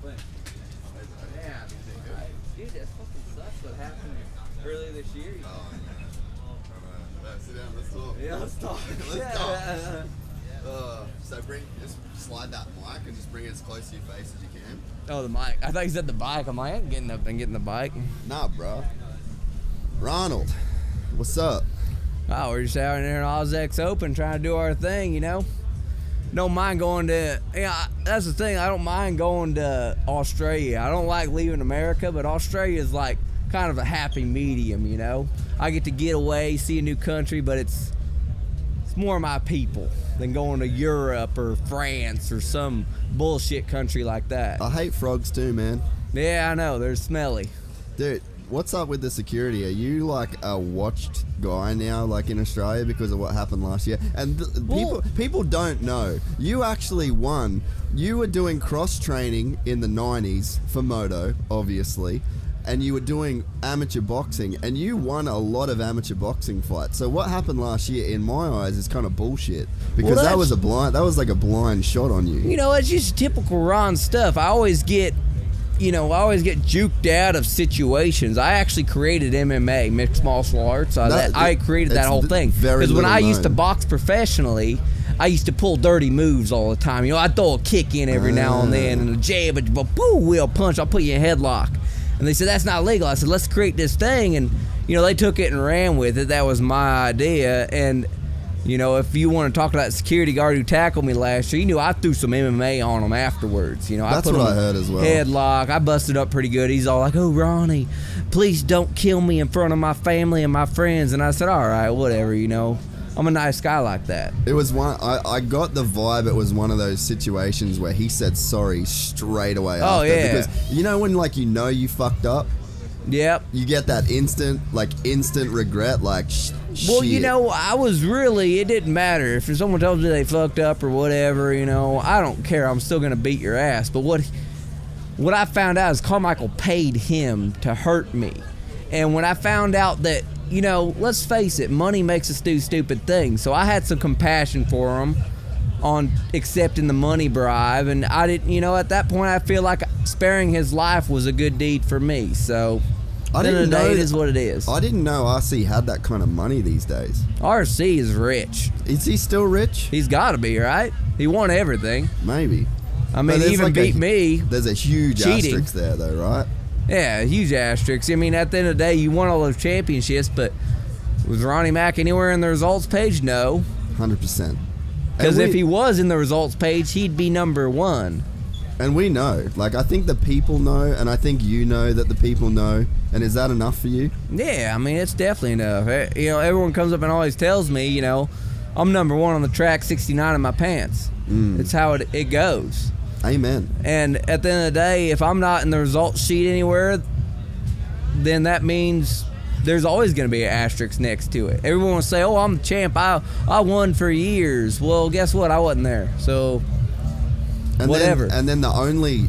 Yeah, dude, that fucking sucks what happened earlier this year. Oh, yeah. Sit down, let's talk. Yeah, let's talk. Let's talk. So just slide that mic and just bring it as close to your face as you can. Oh, the mic. I thought you said the bike. I'm like, I ain't getting up and getting the bike. Nah, bro. Ronald, what's up? Oh, we're just out there in AUS-X Open trying to do our thing, you know? Don't mind going to, yeah, that's the thing. I don't mind going to Australia. I don't like leaving America, but Australia is like kind of a happy medium, you know? I get to get away, see a new country, but it's more my people than going to Europe or France or some bullshit country like that. I hate frogs too, man. Yeah, I know. They're smelly. Dude, what's up with the security? Are you like a watched guy now, like in Australia, because of what happened last year? And people don't know. You actually won. You were doing cross training in the 90s for moto, obviously. And you were doing amateur boxing, and you won a lot of amateur boxing fights. So what happened last year, in my eyes, is kind of bullshit, because that was like a blind shot on you. You know, it's just typical Ron stuff. I always get juked out of situations. I actually created MMA, mixed martial arts. I created that whole thing. Because when I used to box professionally, I used to pull dirty moves all the time. You know, I'd throw a kick in every now and then, and a jab, a boom, wheel punch. I'll put you in a headlock. And they said, that's not legal. I said, let's create this thing. And, you know, they took it and ran with it. That was my idea. And, you know, if you want to talk about that security guard who tackled me last year, you knew I threw some MMA on him afterwards. You know, that's what I heard as well. Headlock. I busted up pretty good. He's all like, oh, Ronnie, please don't kill me in front of my family and my friends. And I said, all right, whatever, you know. I'm a nice guy like that. It was one. I got the vibe. It was one of those situations where he said sorry straight away. Oh after, yeah. Because you know when you fucked up. Yep. You get that instant regret. Like. Well, shit. you know, it didn't matter if someone tells me they fucked up or whatever. You know, I don't care. I'm still gonna beat your ass. But what I found out is Carmichael paid him to hurt me, and when I found out that, you know, let's face it, money makes us do stupid things. So I had some compassion for him on accepting the money bribe, and I didn't, you know, at that point I feel like sparing his life was a good deed for me. So at the end of the day, it is what it is. I didn't know RC had that kind of money these days. RC is rich. Is he still rich? He's got to be, right? He won everything. Maybe. I mean, he even beat me. There's a huge asterisk there, though, right? Yeah, huge asterisk. I mean, at the end of the day, you won all those championships, but was Ronnie Mack anywhere in the results page? No. 100%. Because if he was in the results page, he'd be number one. And we know. Like, I think the people know, and I think you know that the people know. And is that enough for you? Yeah, I mean, it's definitely enough. You know, everyone comes up and always tells me, you know, I'm number one on the track, 69 in my pants. It's how it goes. Amen. And at the end of the day, if I'm not in the results sheet anywhere, then that means there's always going to be an asterisk next to it. Everyone will say, oh, I'm the champ. I won for years. Well, guess what? I wasn't there. So, and whatever. And then the only,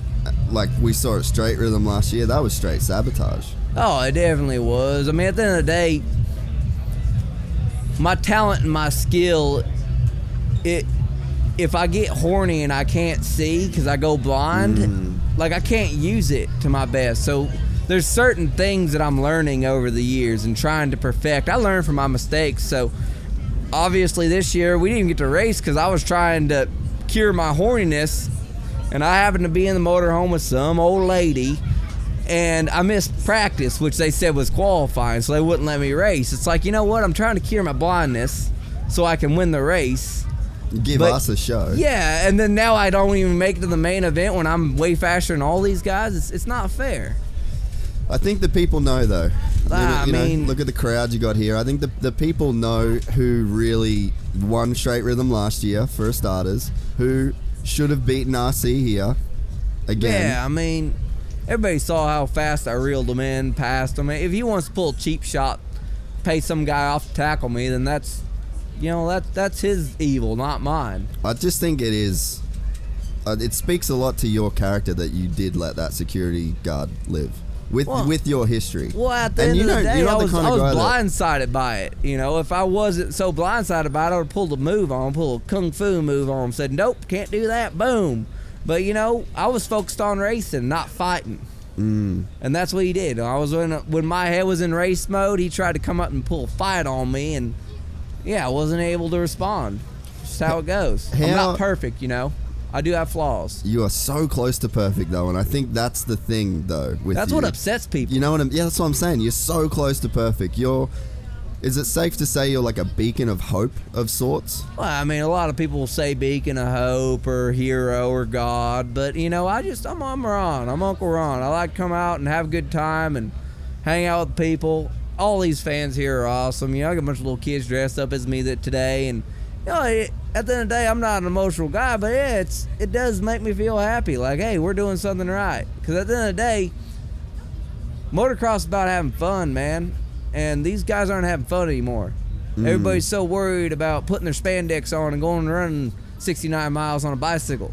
like we saw at Straight Rhythm last year, that was straight sabotage. Oh, it definitely was. I mean, at the end of the day, my talent and my skill, if I get horny and I can't see because I go blind, like I can't use it to my best. So there's certain things that I'm learning over the years and trying to perfect. I learn from my mistakes. So obviously this year we didn't get to race because I was trying to cure my horniness, and I happened to be in the motorhome with some old lady, and I missed practice, which they said was qualifying, so they wouldn't let me race. It's like, you know what? I'm trying to cure my blindness so I can win the race. Give us a show. Yeah, and then now I don't even make it to the main event when I'm way faster than all these guys. It's not fair. I think the people know, though. I mean, look at the crowd you got here. I think the people know who really won Straight Rhythm last year, for starters, who should have beaten RC here again. Yeah, I mean, everybody saw how fast I reeled him in, past him. If he wants to pull a cheap shot, pay some guy off to tackle me, then that's, you know, that's his evil, not mine. I just think it is. It speaks a lot to your character that you did let that security guard live with your history. Well, at the end of the day, I was blindsided by it. You know, if I wasn't so blindsided by it, I would have pulled a move on him, pulled a kung fu move on him, said, nope, can't do that, boom. But, you know, I was focused on racing, not fighting. And that's what he did. I was when my head was in race mode, he tried to come up and pull a fight on me, and yeah, I wasn't able to respond. Just how it goes. I'm not perfect, you know. I do have flaws. You are so close to perfect, though, and I think that's the thing, though. That's what upsets people. You know what yeah, that's what I'm saying. You're so close to perfect. Is it safe to say you're like a beacon of hope of sorts? Well, I mean, a lot of people will say beacon of hope or hero or God, but, you know, I'm Ron. I'm Uncle Ron. I like to come out and have a good time and hang out with people. All these fans here are awesome. You know, I got a bunch of little kids dressed up as me today, and, you know, at the end of the day, I'm not an emotional guy, but yeah, it does make me feel happy. Like, hey, we're doing something right. Because at the end of the day, motocross is about having fun, man. And these guys aren't having fun anymore. Everybody's so worried about putting their spandex on and going and running 69 miles on a bicycle.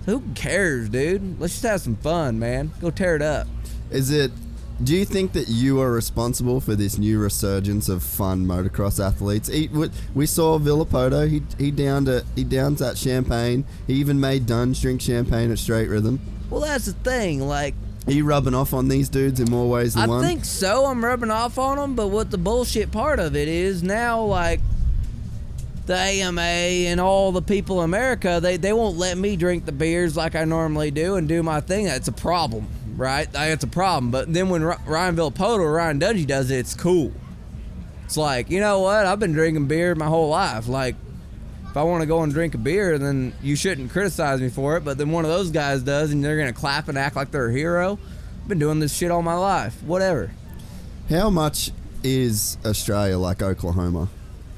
So who cares, dude? Let's just have some fun, man. Go tear it up. Do you think that you are responsible for this new resurgence of fun motocross athletes? We saw Villapoto. He downs that champagne. He even made Duns drink champagne at Straight Rhythm. Well, that's the thing. Like, are you rubbing off on these dudes in more ways than one? I think so. I'm rubbing off on them, but what the bullshit part of it is now, like, the AMA and all the people in America, they won't let me drink the beers like I normally do and do my thing. That's a problem, right? It's a problem. But then when Ryan Villapoto or Ryan Dungey does it, it's cool. It's like, you know what? I've been drinking beer my whole life. Like, if I want to go and drink a beer, then you shouldn't criticize me for it. But then one of those guys does, and they're going to clap and act like they're a hero. I've been doing this shit all my life. Whatever. How much is Australia like Oklahoma?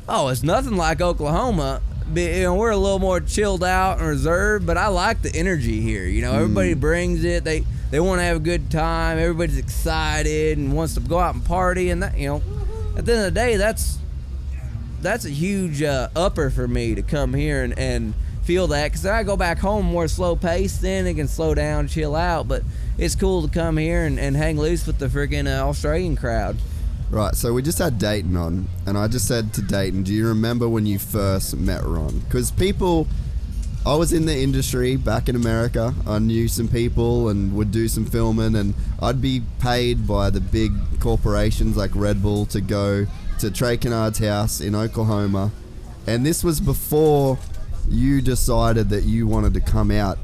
Oh, it's nothing like Oklahoma. You know, we're a little more chilled out and reserved, but I like the energy here. You know, everybody brings it. They want to have a good time. Everybody's excited and wants to go out and party. And that, you know, at the end of the day, that's a huge upper for me to come here and feel that, because then I go back home more slow paced, then it can slow down, chill out. But it's cool to come here and hang loose with the freaking Australian crowd. Right, so we just had Dayton on, and I just said to Dayton, do you remember when you first met Ron? Because I was in the industry back in America. I knew some people and would do some filming, and I'd be paid by the big corporations like Red Bull to go to Trey Kennard's house in Oklahoma. And this was before you decided that you wanted to come out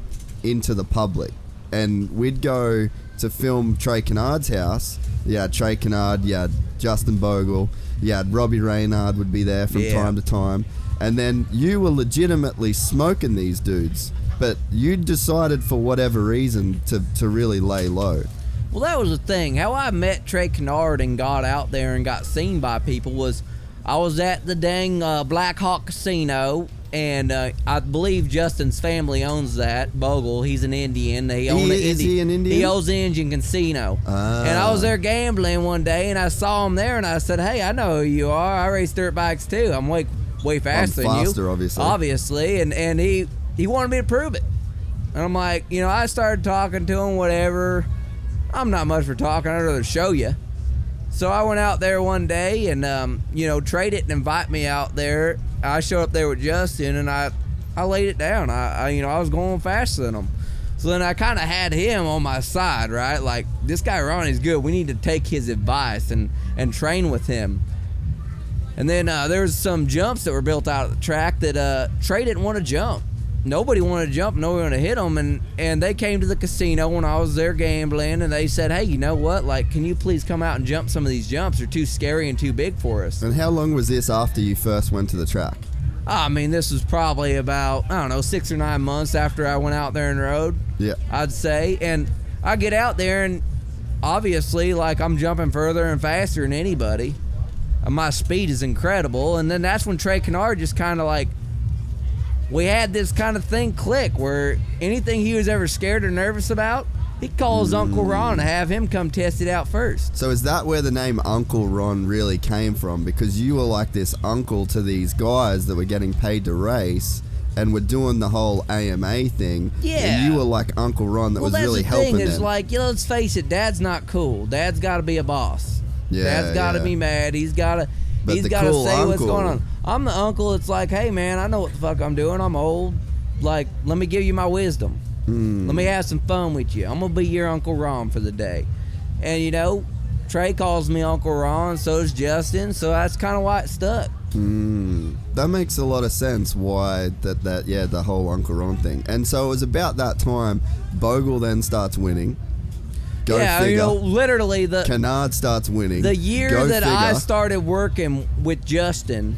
into the public. And we'd go to film Trey Kennard's house. Yeah, Trey Kennard, yeah, Justin Bogle, yeah, Robbie Reynard would be there from time to time. And then you were legitimately smoking these dudes, but you decided for whatever reason to really lay low. Well, that was the thing. How I met Trey Kennard and got out there and got seen by people was I was at the dang Black Hawk Casino, and I believe Justin's family owns that. Bogle, he's an Indian. Is he an Indian? He owns the Indian Casino. And I was there gambling one day, and I saw him there, and I said, hey, I know who you are. I race dirt bikes too. I'm way faster than you. Faster, obviously. And he wanted me to prove it. And I'm like, you know, I started talking to him, whatever. I'm not much for talking. I'd rather show you. So I went out there one day, and you know, Trey didn't invite me out there. I showed up there with Justin, and I laid it down. I was going faster than him. So then I kind of had him on my side, right? Like, this guy Ronnie's good. We need to take his advice and train with him. And then there was some jumps that were built out at the track that Trey didn't want to jump. Nobody wanted to jump, nobody wanted to hit them, and they came to the casino when I was there gambling, and they said, hey, you know what, like, can you please come out and jump some of these jumps? They're too scary and too big for us. And how long was this after you first went to the track? I mean, this was probably about, 6 or 9 months after I went out there and rode, I'd say. And I get out there, and obviously, like, I'm jumping further and faster than anybody. My speed is incredible, and then that's when Trey Kennard just kind of like, we had this kind of thing click where anything he was ever scared or nervous about, he calls Uncle Ron to have him come test it out first. So is that where the name Uncle Ron really came from? Because you were like this uncle to these guys that were getting paid to race and were doing the whole AMA thing. Yeah. And you were like Uncle Ron that was really helping them. Well, that's the thing is, like, you know, let's face it, Dad's not cool. Dad's got to be a boss. Yeah, Dad's got to be mad. He's got to say what's going on. I'm the uncle that's like, hey, man, I know what the fuck I'm doing. I'm old. Like, let me give you my wisdom. Let me have some fun with you. I'm gonna be your Uncle Ron for the day. And you know, Trey calls me Uncle Ron, so does Justin, so that's kind of why it stuck. That makes a lot of sense why the whole Uncle Ron thing. And so it was about that time Bogle then starts winning. Go figure. You know, literally Kennard starts winning. The year Go that figure. I started working with Justin,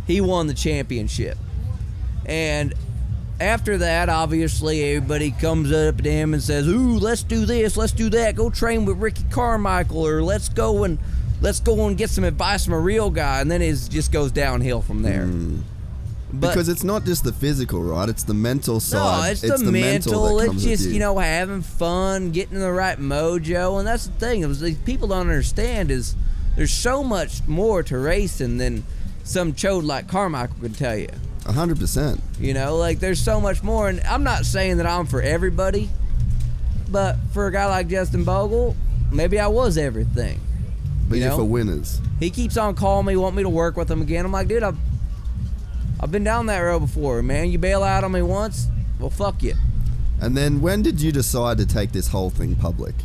he won the championship. And after that, obviously, everybody comes up to him and says, "Ooh, let's do this, let's do that. Go train with Ricky Carmichael, or let's go and get some advice from a real guy." And then it just goes downhill from there. But, because it's not just the physical, right? It's the mental side. No, it's the mental. That comes It's just, with you know, having fun, getting in the right mojo. And that's the thing. These people don't understand is there's so much more to racing than some chode like Carmichael can tell you. 100%. You know, like there's so much more. And I'm not saying that I'm for everybody, but for a guy like Justin Bogle, maybe I was everything. But you you're know? for winners. He keeps on calling me, want me to work with him again. I'm like, dude, I've been down that road before, man. You bail out on me once, well, fuck you. And then when did you decide to take this whole thing public?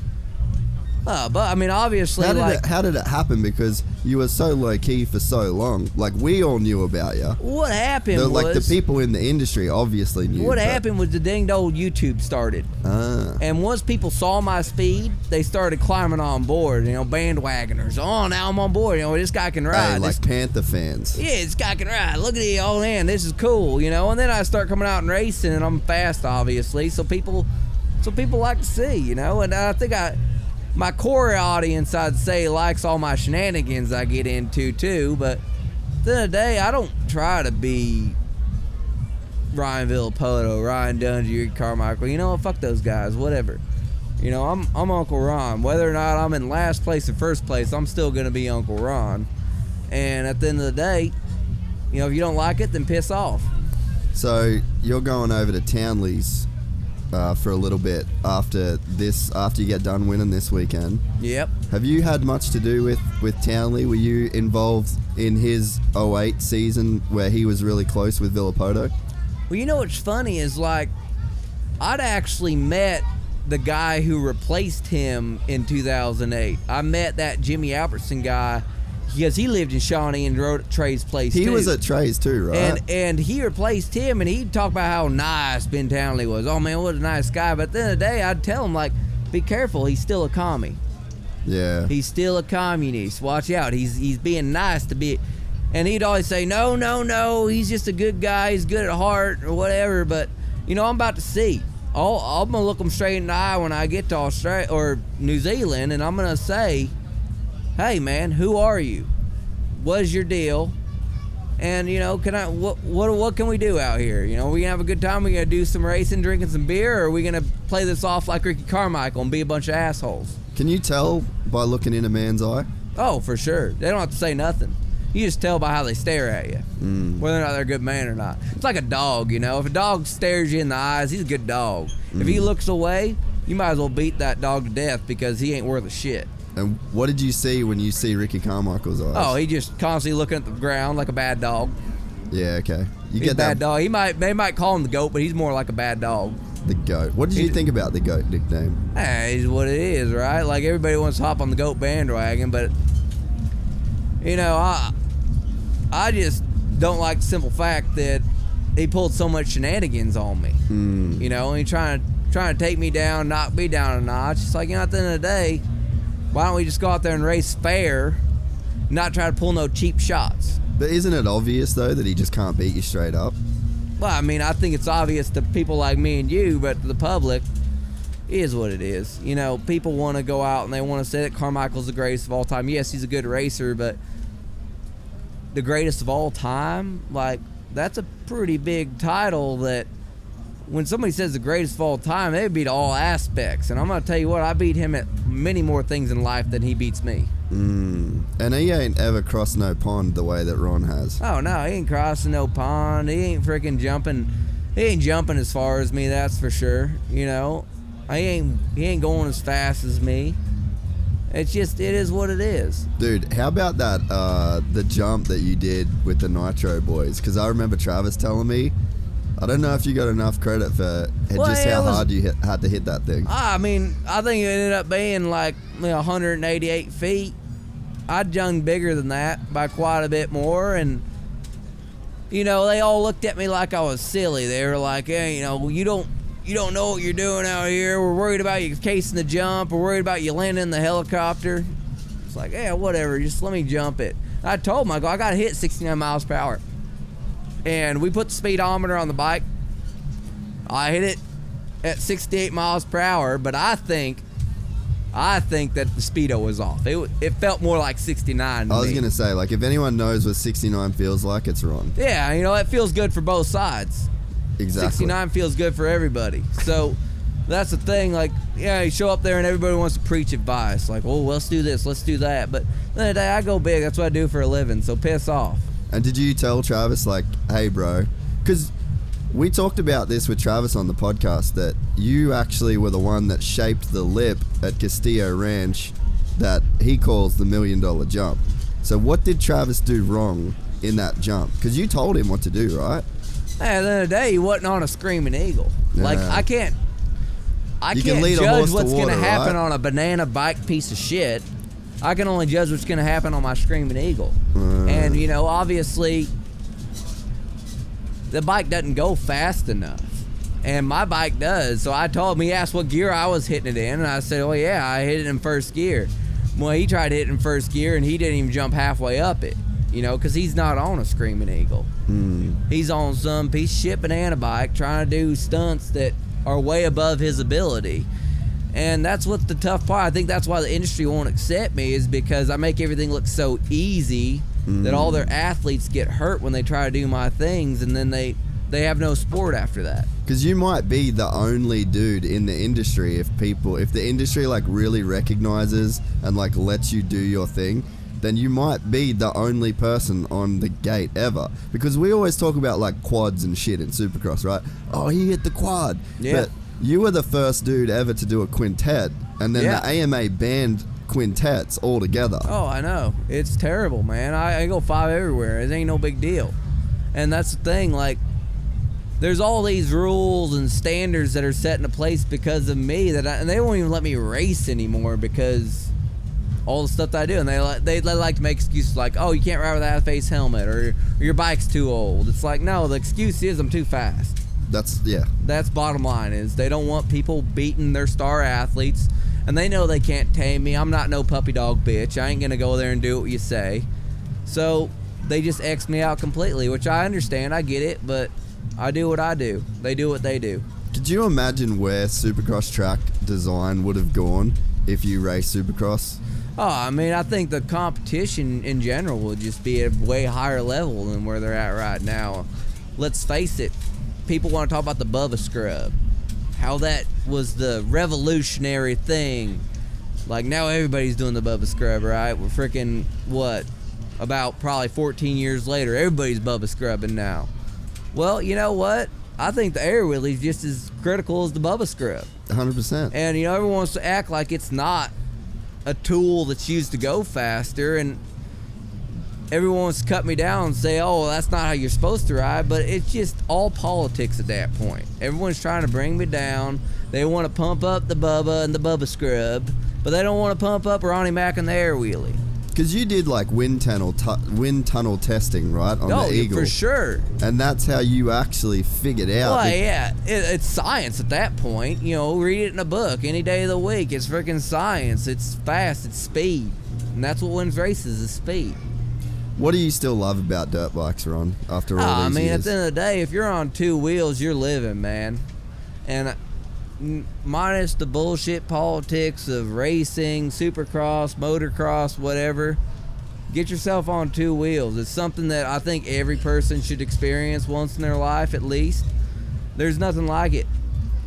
But I mean, obviously, how did it happen? Because you were so low key for so long. Like, we all knew about you. What happened was, like, the people in the industry obviously knew. What happened was the dinged old YouTube started. And once people saw my speed, they started climbing on board. You know, bandwagoners. Oh, now I'm on board. You know, this guy can ride. Hey, like Panther fans. Yeah, this guy can ride. Look at it. Oh man, this is cool. You know, and then I start coming out and racing, and I'm fast, obviously. So people like to see. You know, and I think my core audience, I'd say, likes all my shenanigans I get into too, but at the end of the day, I don't try to be Ryan Villapoto, Ryan Dungey, Ricky Carmichael. You know what? Fuck those guys. Whatever. You know, I'm Uncle Ron. Whether or not I'm in last place or first place, I'm still gonna be Uncle Ron. And at the end of the day, you know, if you don't like it, then piss off. So you're going over to Townley's for a little bit after you get done winning this weekend. Yep. Have you had much to do with Townley? Were you involved in his 08 season where he was really close with Villapoto? Well, you know what's funny is, like, I'd actually met the guy who replaced him in 2008. I met that Jimmy Albertson guy because he lived in Shawnee and rode at Trey's place too. He was at Trey's too, right? And he replaced him, and he'd talk about how nice Ben Townley was. Oh man, what a nice guy. But at the end of the day, I'd tell him, like, be careful, he's still a commie. Yeah. He's still a communist. Watch out. He's being nice to be. And he'd always say, no, he's just a good guy, he's good at heart or whatever. But, you know, I'm about to see. I'm going to look him straight in the eye when I get to Australia or New Zealand, and I'm going to say, hey, man, who are you? What's your deal? And, you know, what can we do out here? You know, we going to have a good time? We going to do some racing, drinking some beer, or are we going to play this off like Ricky Carmichael and be a bunch of assholes? Can you tell by looking in a man's eye? Oh, for sure. They don't have to say nothing. You just tell by how they stare at you, whether or not they're a good man or not. It's like a dog, you know. If a dog stares you in the eyes, he's a good dog. If he looks away, you might as well beat that dog to death because he ain't worth a shit. And what did you see when you see Ricky Carmichael's eyes? Oh, he just constantly looking at the ground like a bad dog. Yeah, okay. He's a bad dog. They might call him the GOAT, but he's more like a bad dog. The GOAT. What did you think about the GOAT nickname? Hey, it's what it is, right? Like, everybody wants to hop on the GOAT bandwagon, but, you know, I just don't like the simple fact that he pulled so much shenanigans on me. You know, and he trying to take me down, knock me down a notch. It's like, you know, at the end of the day, why don't we just go out there and race fair, not try to pull no cheap shots? But isn't it obvious, though, that he just can't beat you straight up? Well, I mean, I think it's obvious to people like me and you, but to the public, it is what it is. You know, people want to go out and they want to say that Carmichael's the greatest of all time. Yes, he's a good racer, but the greatest of all time, like, that's a pretty big title that when somebody says the greatest of all time, they beat all aspects. And I'm going to tell you what, I beat him at many more things in life than he beats me. And he ain't ever crossed no pond the way that Ron has. Oh, no, he ain't crossing no pond. He ain't freaking jumping. He ain't jumping as far as me, that's for sure. You know, he ain't going as fast as me. It's just, it is what it is. Dude, how about that, the jump that you did with the Nitro boys? Because I remember Travis telling me I don't know if you got enough credit for just how hard you had to hit that thing. I mean, I think it ended up being like 188 feet. I'd jumped bigger than that by quite a bit more, and they all looked at me like I was silly. They were like, "Hey, you don't know what you're doing out here. We're worried about you casing the jump. We're worried about you landing in the helicopter." It's like, yeah, whatever. Just let me jump it. I told him, I got to hit 69 miles per hour. And we put the speedometer on the bike. I hit it at 68 miles per hour, but I think that the speedo was off. It felt more like 69 to I was me. going to say, like, if anyone knows what 69 feels like, it's Ron. Yeah, it feels good for both sides. Exactly. 69 feels good for everybody. So that's the thing. Like, yeah, you show up there and everybody wants to preach advice. Like, oh, let's do this, let's do that. But at the end of the day, I go big. That's what I do for a living. So piss off. And did you tell Travis, like, hey, bro? Because we talked about this with Travis on the podcast, that you actually were the one that shaped the lip at Castillo Ranch that he calls the $1 million jump. So what did Travis do wrong in that jump? Because you told him what to do, right? At the end of the day, he wasn't on a screaming eagle. Yeah. Like, I can't judge what's going to happen on a banana bike piece of shit. I can only judge what's going to happen on my screaming eagle. And, obviously, the bike doesn't go fast enough. And my bike does. So I told him, he asked what gear I was hitting it in. And I said, oh, yeah, I hit it in first gear. Well, he tried to hit it in first gear, and he didn't even jump halfway up it. Because he's not on a screaming eagle. He's on some piece of shit banana bike trying to do stunts that are way above his ability. And that's what's the tough part. I think that's why the industry won't accept me, is because I make everything look so easy that all their athletes get hurt when they try to do my things, and then they have no sport after that. Because you might be the only dude in the industry if the industry like really recognizes and like lets you do your thing, then you might be the only person on the gate ever. Because we always talk about like quads and shit in Supercross, right? Oh, he hit the quad. Yeah. But you were the first dude ever to do a quintet, and then the AMA banned quintets altogether. Oh, I know. It's terrible, man. I go 5 everywhere. It ain't no big deal. And that's the thing, like, there's all these rules and standards that are set into place because of me, and they won't even let me race anymore because all the stuff that I do. And they like to make excuses like, oh, you can't ride without a face helmet, or your bike's too old. It's like, no, the excuse is I'm too fast. That's bottom line, is they don't want people beating their star athletes, and they know they can't tame me. I'm not no puppy dog bitch. I ain't gonna go there and do what you say. So they just X me out completely, which I understand. I get it, but I do what I do. They do what they do. Could you imagine where Supercross track design would have gone if you raced Supercross? Oh, I mean, I think the competition in general would just be at a way higher level than where they're at right now. Let's face it. People want to talk about the Bubba Scrub, how that was the revolutionary thing. Like, now everybody's doing the Bubba Scrub, right? We're freaking, about probably 14 years later, everybody's Bubba Scrubbing now. Well, you know what? I think the air wheelie is just as critical as the Bubba Scrub. 100%. And, everyone wants to act like it's not a tool that's used to go faster, and everyone wants to cut me down and say, oh, that's not how you're supposed to ride, but it's just all politics at that point. Everyone's trying to bring me down. They want to pump up the Bubba and the Bubba Scrub, but they don't want to pump up Ronnie Mack and the air wheelie. Because you did like wind tunnel testing, right, on the Eagle. For sure. And that's how you actually figured out. Well, yeah, it's science at that point. Read it in a book any day of the week. It's freaking science. It's fast. It's speed. And that's what wins races, is speed. What do you still love about dirt bikes, Ron, after all these years? At the end of the day, if you're on 2 wheels, you're living, man. And minus the bullshit politics of racing, supercross, motocross, whatever, get yourself on 2 wheels. It's something that I think every person should experience once in their life at least. There's nothing like it.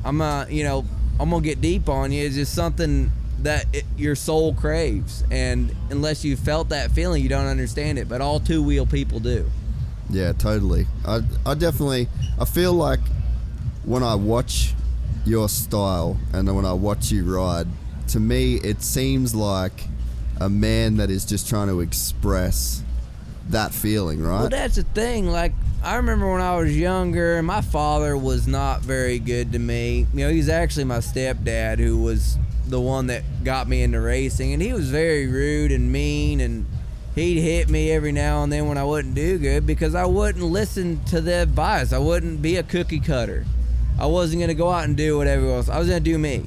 I'm gonna get deep on you. It's just something that your soul craves, and unless you felt that feeling, you don't understand it. But all 2-wheel people do. Yeah, totally. I feel like when I watch your style and when I watch you ride, to me it seems like a man that is just trying to express that feeling, right? Well, that's the thing. Like, I remember when I was younger, my father was not very good to me. You know, he's actually my stepdad who was the one that got me into racing, and he was very rude and mean, and he'd hit me every now and then when I wouldn't do good because I wouldn't listen to the advice. I wouldn't be a cookie cutter. I wasn't going to go out and do what everyone else. I was going to do me.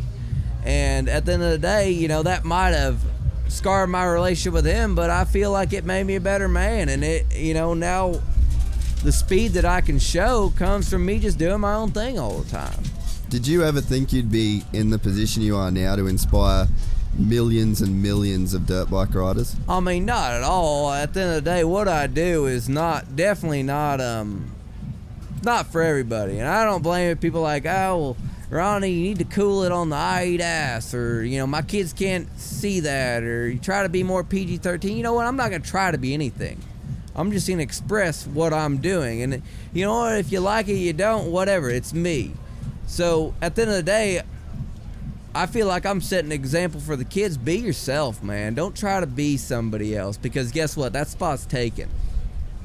And at the end of the day, you know, that might have scarred my relationship with him, but I feel like it made me a better man. And it, you know, now the speed that I can show comes from me just doing my own thing all the time. Did you ever think you'd be in the position you are now to inspire millions and millions of dirt bike riders? I mean, not at all. At the end of the day, what I do is definitely not for everybody. And I don't blame it. People like, oh, well, Ronnie, you need to cool it on the I-8 or, you know, my kids can't see that, or you try to be more PG-13. You know what? I'm not going to try to be anything. I'm just going to express what I'm doing. And you know what? If you like it, you don't, whatever. It's me. So at the end of the day, I feel like I'm setting an example for the kids. Be yourself, man. Don't try to be somebody else, because guess what? That spot's taken.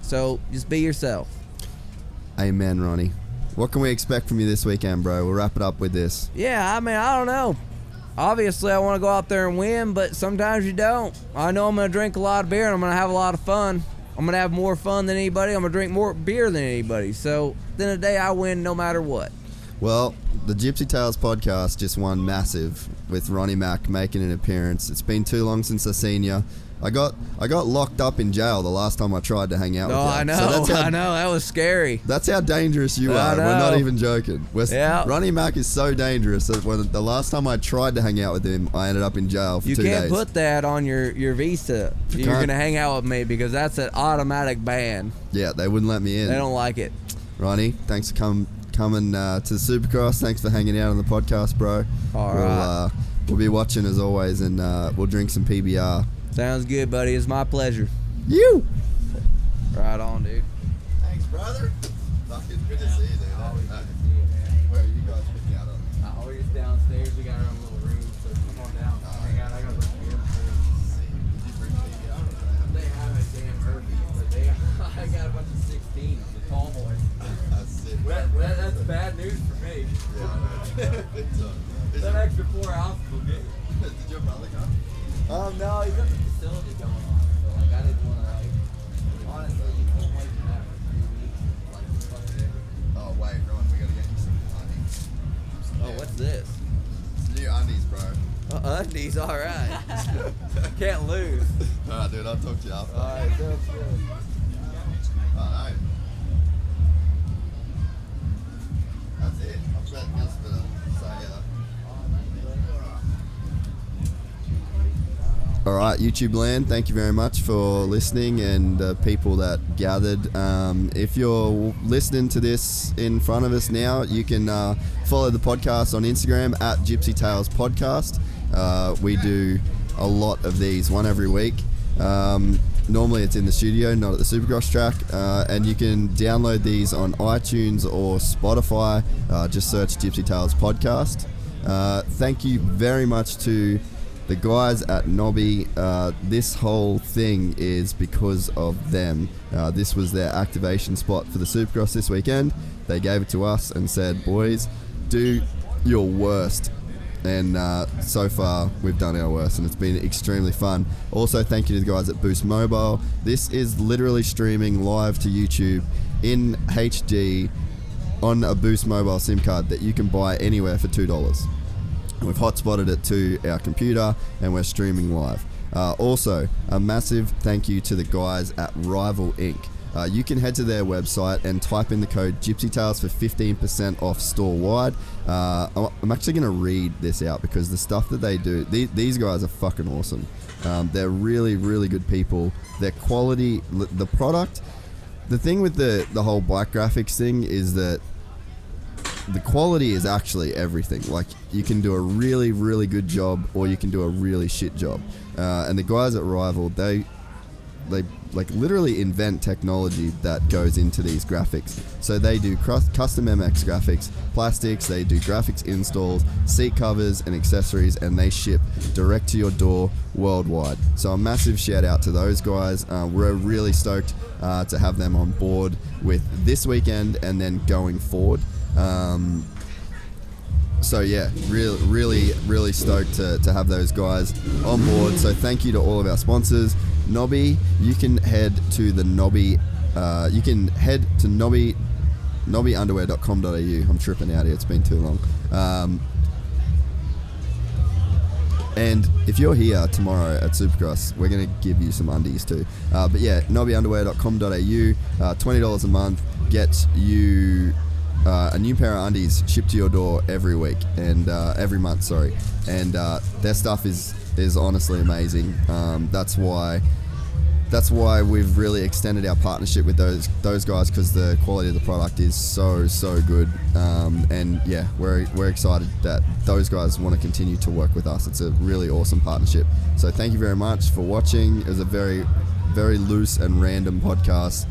So just be yourself. Amen, Ronnie. What can we expect from you this weekend, bro? We'll wrap it up with this. Yeah, I mean, I don't know. Obviously, I want to go out there and win, but sometimes you don't. I know I'm going to drink a lot of beer, and I'm going to have a lot of fun. I'm going to have more fun than anybody. I'm going to drink more beer than anybody. So at the end of the day, I win no matter what. Well, the Gypsy Tales podcast just won massive with Ronnie Mac making an appearance. It's been too long since I've seen you. I got locked up in jail the last time I tried to hang out with you. I know, so I know. That was scary. That's how dangerous you are. We're not even joking. Ronnie Mac is so dangerous that when the last time I tried to hang out with him, I ended up in jail for 2 days. You can't put that on your visa. You're going to hang out with me, because that's an automatic ban. Yeah, they wouldn't let me in. They don't like it. Ronnie, thanks for coming to the Supercross. Thanks for hanging out on the podcast, bro. All right. We'll be watching as always, and we'll drink some PBR. Sounds good, buddy. It's my pleasure. You. Right on, dude. Thanks, brother. Fucking good to see you, dude. Where are you guys picking out on? We're just downstairs. We got our own little room, so come on down. Hang out. I got to bring beer. They have a damn Murphy, but I got a bunch of 16s, the tall boys. That's bad news for me. Yeah, that extra 4 ounces will get you. Did your brother come? No, he's got the facility going on, so like I didn't want to honestly, you can't wait for that for 3 weeks. Like fucking everything. Oh wait, Ron, we gotta get you some undies. Oh, what's this? It's new undies, bro. Undies, all right. Can't lose. All right, dude, I'll talk to you after. All right, sounds good. All right. That's it. I've got nothing else to say. All right, YouTube land, thank you very much for listening, and people that gathered. If you're listening to this in front of us now, you can follow the podcast on Instagram at Gypsy Tales Podcast. We do a lot of these, one every week. Normally it's in the studio, not at the Supercross track, and you can download these on iTunes or Spotify. Just search Gypsy Tales Podcast. Thank you very much to the guys at Nobby. This whole thing is because of them. This was their activation spot for the Supercross this weekend. They gave it to us and said, boys, do your worst. And so far, we've done our worst, and it's been extremely fun. Also, thank you to the guys at Boost Mobile. This is literally streaming live to YouTube in HD on a Boost Mobile SIM card that you can buy anywhere for $2. And we've hotspotted it to our computer, and we're streaming live. Also, a massive thank you to the guys at Rival Inc. You can head to their website and type in the code GypsyTales for 15% off store-wide. I'm actually going to read this out because the stuff that they do, these guys are fucking awesome. They're really, really good people. Their quality, the product, the thing with the whole bike graphics thing is that the quality is actually everything. Like, you can do a really, really good job, or you can do a really shit job. And the guys at Rival, like literally invent technology that goes into these graphics. So they do custom MX graphics, plastics, they do graphics installs, seat covers and accessories, and they ship direct to your door worldwide. So a massive shout out to those guys. We're really stoked to have them on board with this weekend and then going forward. So yeah, really stoked to have those guys on board. So thank you to all of our sponsors. Nobby, you can head to the Nobby, nobbyunderwear.com.au. I'm tripping out here, it's been too long. And if you're here tomorrow at Supercross, we're going to give you some undies too. But yeah, nobbyunderwear.com.au, $20 a month gets you a new pair of undies shipped to your door every week and every month, sorry. And their stuff is honestly amazing. That's why we've really extended our partnership with those guys, because the quality of the product is so good. And yeah, we're excited that those guys want to continue to work with us. It's a really awesome partnership. So thank you very much for watching. It was a very loose and random podcast,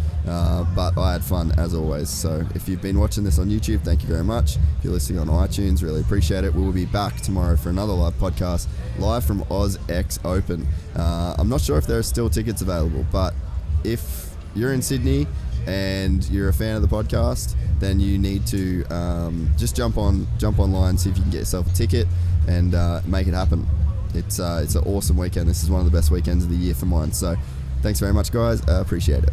but I had fun as always. So if you've been watching this on YouTube, thank you very much. If you're listening on iTunes, really appreciate it. We will be back tomorrow for another live podcast, live from AUS-X Open. I'm not sure if there are still tickets available, but if you're in Sydney and you're a fan of the podcast, then you need to just jump online, see if you can get yourself a ticket and make it happen. It's an awesome weekend. This is one of the best weekends of the year for mine. So thanks very much, guys. I appreciate it.